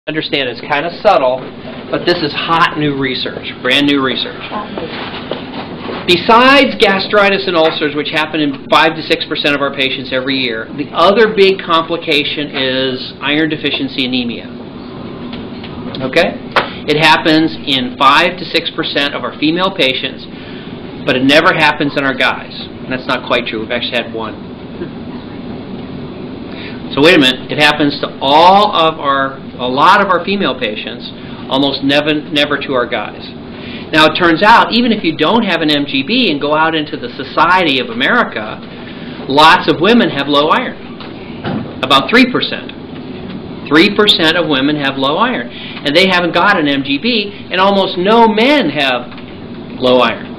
Understand it's kind of subtle, but this is hot new research, brand new research. Besides gastritis and ulcers, which happen in 5 to 6% of our patients every year, the other big complication is iron deficiency anemia. Okay? It happens in 5 to 6% of our female patients, but it never happens in our guys. And that's not quite true. We've actually had one. So wait a minute. It happens to a lot of our female patients, almost never to our guys. Now it turns out, even if you don't have an MGB and go out into the society of America, lots of women have low iron. About 3%. 3% of women have low iron. And they haven't got an MGB, and almost no men have low iron.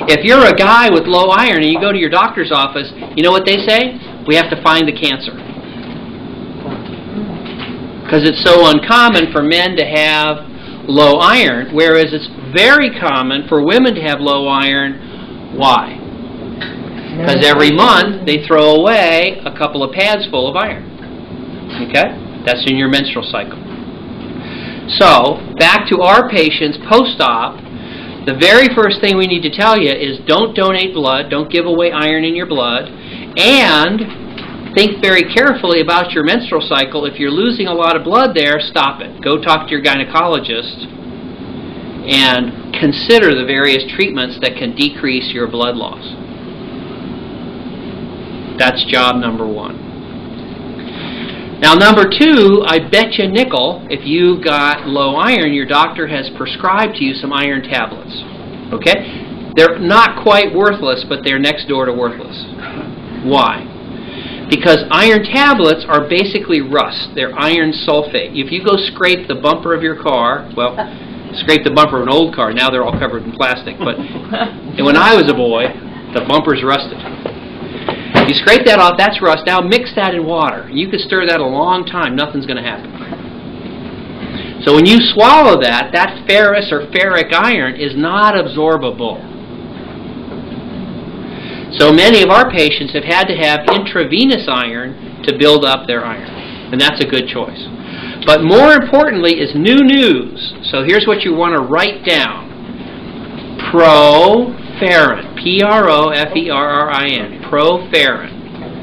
If you're a guy with low iron and you go to your doctor's office, you know what they say? We have to find the cancer. Because it's so uncommon for men to have low iron, whereas it's very common for women to have low iron. Why? Because every month they throw away a couple of pads full of iron. Okay? That's in your menstrual cycle. So, back to our patients post-op, the very first thing we need to tell you is don't donate blood, don't give away iron in your blood, and think very carefully about your menstrual cycle. If you're losing a lot of blood there, stop it. Go talk to your gynecologist and consider the various treatments that can decrease your blood loss. That's job number one. Now, number two, I bet you nickel, if you've got low iron, your doctor has prescribed to you some iron tablets. Okay? They're not quite worthless, but they're next door to worthless. Why? Because iron tablets are basically rust. They're iron sulfate. If you go scrape the bumper of your car, well, scrape the bumper of an old car, now they're all covered in plastic, but when I was a boy, the bumper's rusted. You scrape that off, that's rust. Now mix that in water. You can stir that a long time, nothing's going to happen. So when you swallow that, that ferrous or ferric iron is not absorbable. So many of our patients have had to have intravenous iron to build up their iron. And that's a good choice. But more importantly is new news. So here's what you want to write down. Proferrin. P-R-O-F-E-R-R-I-N. Proferrin.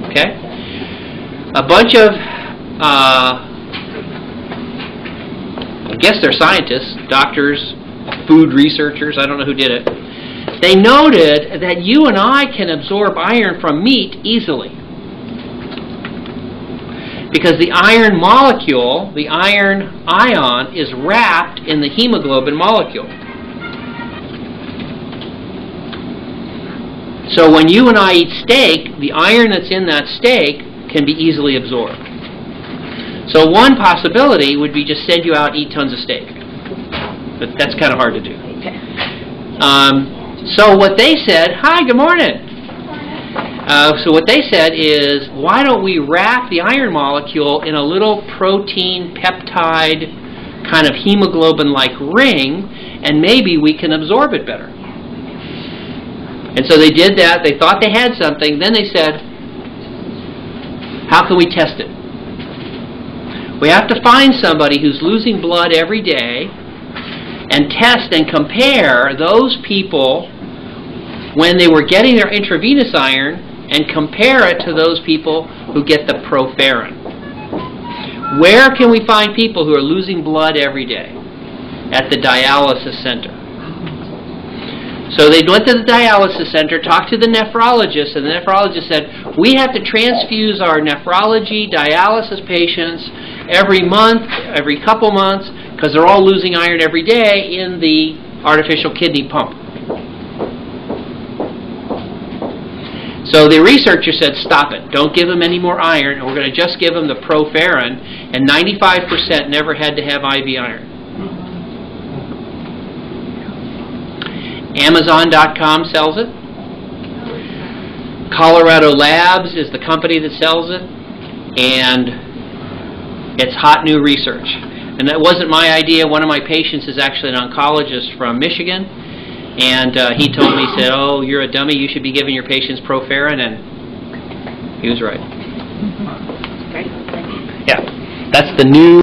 Okay? A bunch of, I guess they're scientists, doctors, food researchers, I don't know who did it. They noted that you and I can absorb iron from meat easily. Because the iron molecule, the iron ion, is wrapped in the hemoglobin molecule. So when you and I eat steak, the iron that's in that steak can be easily absorbed. So one possibility would be just send you out and eat tons of steak. But that's kind of hard to do. So what they said, hi, good morning. So what they said is, why don't we wrap the iron molecule in a little protein peptide kind of hemoglobin-like ring, and maybe we can absorb it better. And so they did that. They thought they had something. Then they said, how can we test it? We have to find somebody who's losing blood every day and test and compare those people when they were getting their intravenous iron and compare it to those people who get the proferrin. Where can we find people who are losing blood every day? At the dialysis center. So they went to the dialysis center, talked to the nephrologist, and the nephrologist said, we have to transfuse our nephrology dialysis patients every month, every couple months, because they're all losing iron every day in the artificial kidney pump. So the researcher said, stop it. Don't give them any more iron. We're going to just give them the proferrin, and 95% never had to have IV iron. Amazon.com sells it. Colorado Labs is the company that sells it. And it's hot new research. And that wasn't my idea. One of my patients is actually an oncologist from Michigan. And he told me, he said, oh, you're a dummy. You should be giving your patients proferrin. And he was right. Great. Yeah. That's the new